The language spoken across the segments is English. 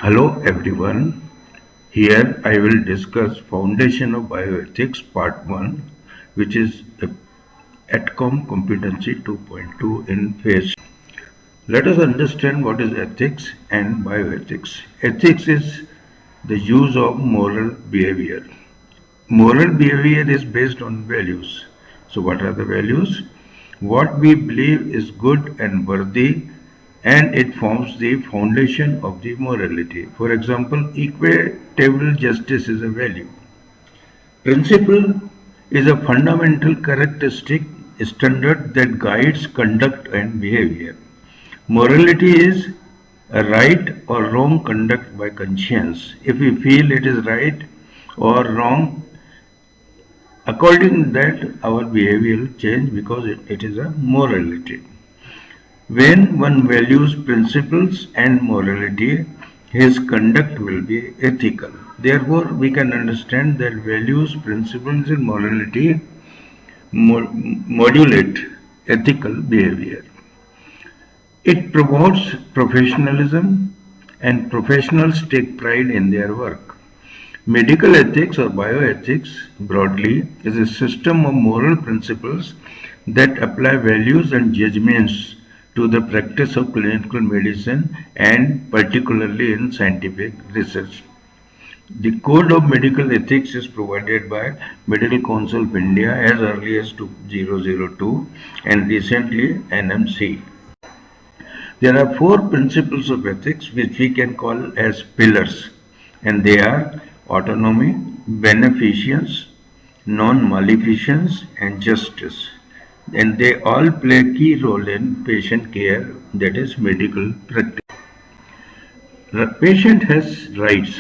Hello everyone. Here I will discuss Foundation of Bioethics Part 1, which is ATCOM Competency 2.2 in Phase. Let us understand what is ethics and bioethics. Ethics is the use of moral behavior. Moral behavior is based on values. So what are the values? What we believe is good and worthy, and it forms the foundation of the morality. For example, equitable justice is a value. Principle is a fundamental characteristic standard that guides conduct and behavior. Morality is a right or wrong conduct by conscience. If we feel it is right or wrong, according to that our behavior will change because it is a morality. When one values principles and morality, his conduct will be ethical. Therefore, we can understand that values, principles, and morality modulate ethical behavior. It promotes professionalism, and professionals take pride in their work. Medical ethics or bioethics, broadly, is a system of moral principles that apply values and judgments to the practice of clinical medicine and particularly in scientific research. The Code of Medical Ethics is provided by Medical Council of India as early as 2002 and recently NMC. There are four principles of ethics which we can call as pillars, and they are autonomy, beneficence, non-maleficence, and justice. And they all play a key role in patient care, that is medical practice. The patient has rights.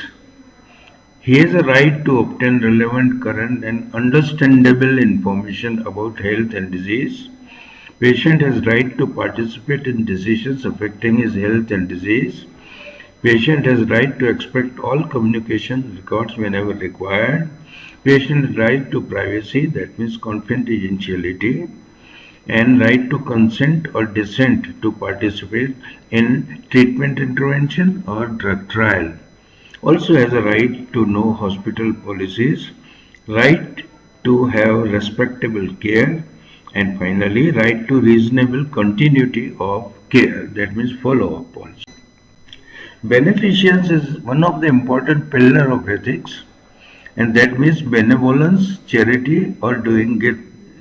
He has a right to obtain relevant, current, and understandable information about health and disease. Patient has right to participate in decisions affecting his health and disease. Patient has right to expect all communication records whenever required. Patient has right to privacy, that means confidentiality, and right to consent or dissent to participate in treatment intervention or drug trial. Also has a right to know hospital policies, right to have respectable care, and finally right to reasonable continuity of care, that means follow-up also. Beneficence is one of the important pillars of ethics, and that means benevolence, charity, or doing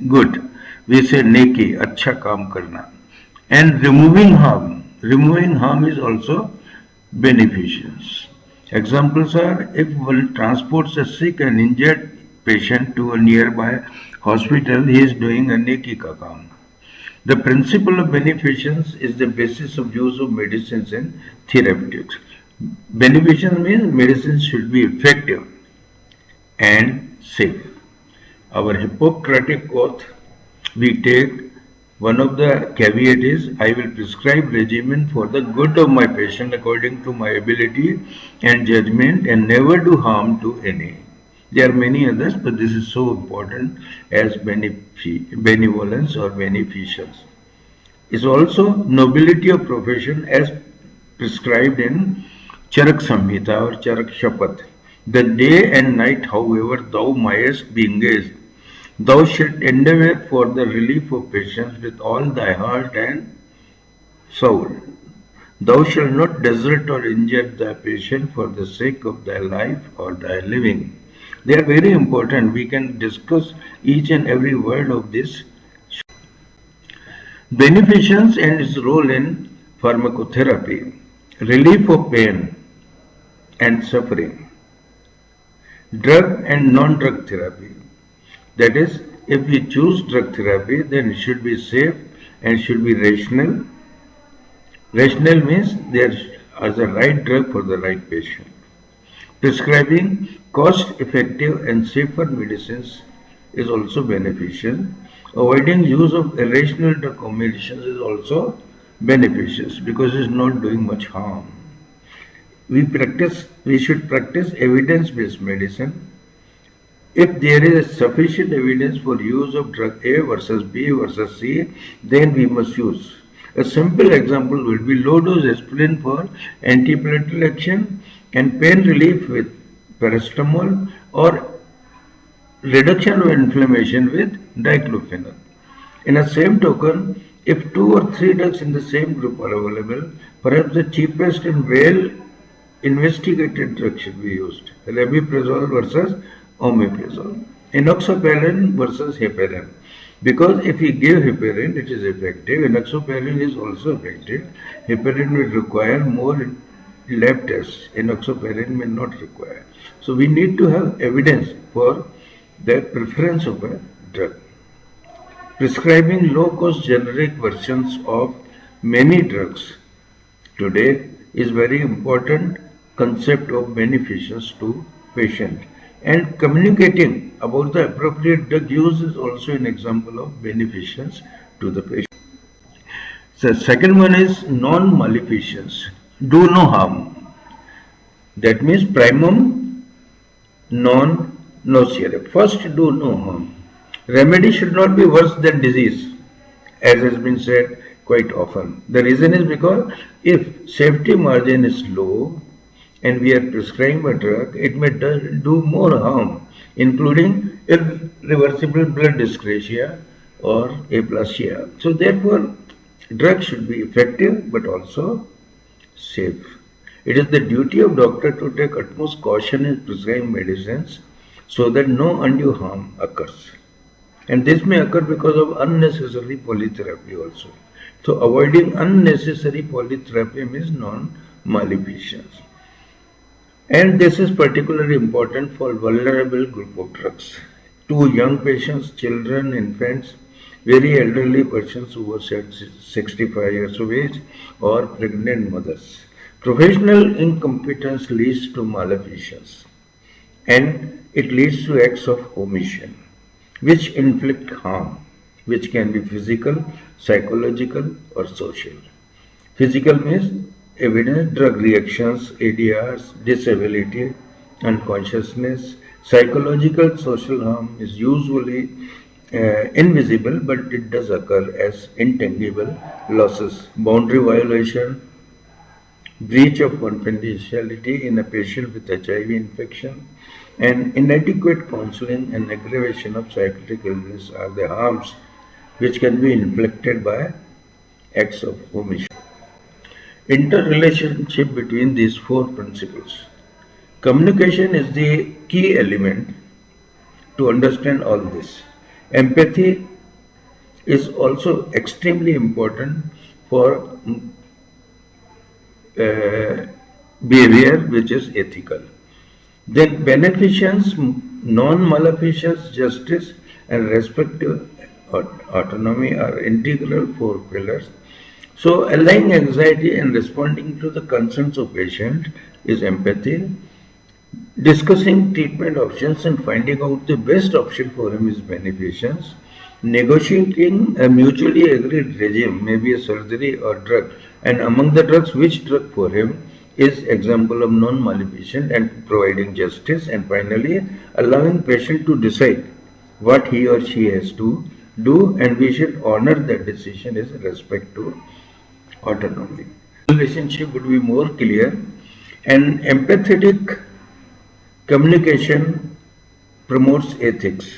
good. We say neki, अच्छा काम करना. And removing harm. Removing harm is also beneficence. Examples are if one transports a sick and injured patient to a nearby hospital, he is doing a neki ka kaam. The principle of beneficence is the basis of use of medicines and therapeutics. Beneficence means medicines should be effective and safe. Our Hippocratic oath, we take one of the caveat is I will prescribe regimen for the good of my patient according to my ability and judgment and never do harm to any. There are many others, but this is so important as benevolence or beneficence. It's also nobility of profession as prescribed in Charak Samhita or Charak Shapath. The day and night, however, thou mayest be engaged, thou shalt endeavour for the relief of patients with all thy heart and soul. Thou shalt not desert or injure thy patient for the sake of thy life or thy living. They are very important. We can discuss each and every word of this. Beneficence and its role in pharmacotherapy, relief of pain and suffering, drug and non-drug therapy. That is, if we choose drug therapy, then it should be safe and should be rational. Rational means there is a right drug for the right patient. Prescribing cost-effective and safer medicines is also beneficial. Avoiding use of irrational drug combinations is also beneficial because it is not doing much harm. We should practice evidence-based medicine. If there is sufficient evidence for use of drug A versus B versus C, then we must use. A simple example would be low dose aspirin for antiplatelet action and pain relief with paracetamol, or reduction of inflammation with diclofenac. In a same token, if two or three drugs in the same group are available, perhaps the cheapest and well investigated drug should be used. Rabeprazole versus omeprazole. Enoxaparin versus heparin. Because if we give heparin, it is effective. Enoxaparin is also effective. Heparin will require more lab tests. Enoxaparin may not require. So we need to have evidence for the preference of a drug. Prescribing low-cost generic versions of many drugs today is very important concept of beneficence to patient, and communicating about the appropriate drug use is also an example of beneficence to the patient. The second one is non-maleficence, do no harm. That means primum non nocere. First, do no harm. Remedy should not be worse than disease, as has been said quite often. The reason is because if safety margin is low and we are prescribing a drug, it may do more harm, including irreversible blood dyscrasia or aplasia. So therefore, drugs should be effective but also safe. It is the duty of doctor to take utmost caution in prescribing medicines so that no undue harm occurs. And this may occur because of unnecessary polytherapy also. So avoiding unnecessary polytherapy means non-maleficence. And this is particularly important for vulnerable group of drugs. To young patients, children, infants, very elderly persons who are 65 years of age, or pregnant mothers. Professional incompetence leads to maleficence, and it leads to acts of omission, which inflict harm, which can be physical, psychological, or social. Physical means evidence, drug reactions, ADRs, disability, unconsciousness. Psychological social harm is usually invisible, but it does occur as intangible losses, boundary violation, breach of confidentiality in a patient with HIV infection, and inadequate counseling and aggravation of psychiatric illness are the harms which can be inflicted by acts of omission. Interrelationship between these four principles. Communication is the key element to understand all this. Empathy is also extremely important for behavior which is ethical. Then beneficence, non-maleficence, justice, and respective autonomy are integral four pillars. So allaying anxiety and responding to the concerns of patient is empathy. Discussing treatment options and finding out the best option for him is beneficence. Negotiating a mutually agreed regime, maybe a surgery or drug, and among the drugs, which drug for him is example of non-maleficence, and providing justice. And finally, allowing patient to decide what he or she has to do, and we should honor that decision as respect to autonomy. Relationship would be more clear, and empathetic communication promotes ethics.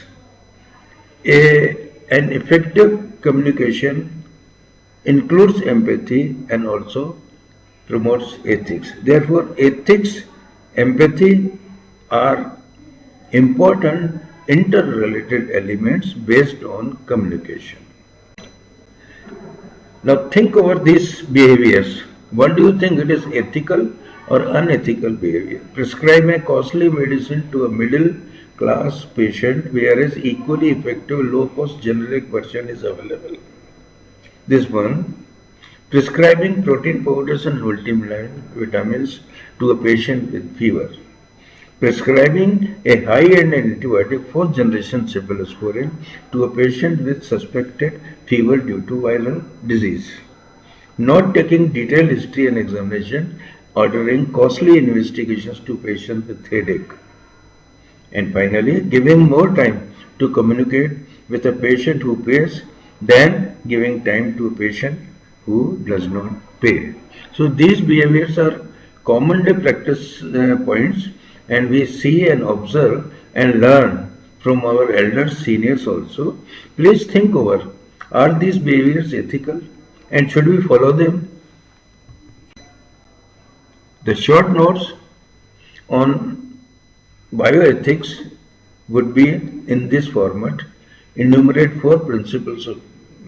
An effective communication includes empathy and also promotes ethics. Therefore, ethics, empathy are important interrelated elements based on communication. Now think over these behaviors. What do you think it is ethical or unethical behavior? Prescribe a costly medicine to a middle class patient, whereas equally effective low cost generic version is available. This one, prescribing protein powders and multivitamins to a patient with fever. Prescribing a high-end antibiotic 4th generation cephalosporin to a patient with suspected fever due to viral disease. Not taking detailed history and examination, ordering costly investigations to patients with headache. And finally, giving more time to communicate with a patient who pays than giving time to a patient who does not pay. So these behaviors are commonly practice points, and we see and observe and learn from our elders, seniors also. Please think over, are these behaviors ethical and should we follow them? The short notes on bioethics would be in this format. Enumerate 4 principles of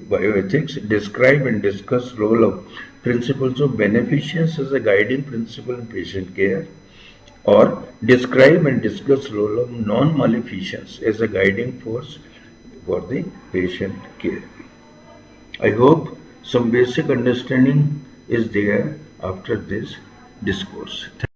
bioethics, describe and discuss role of principles of beneficence as a guiding principle in patient care, or describe and discuss role of non-maleficence as a guiding force for the patient care. I hope some basic understanding is there after this discourse.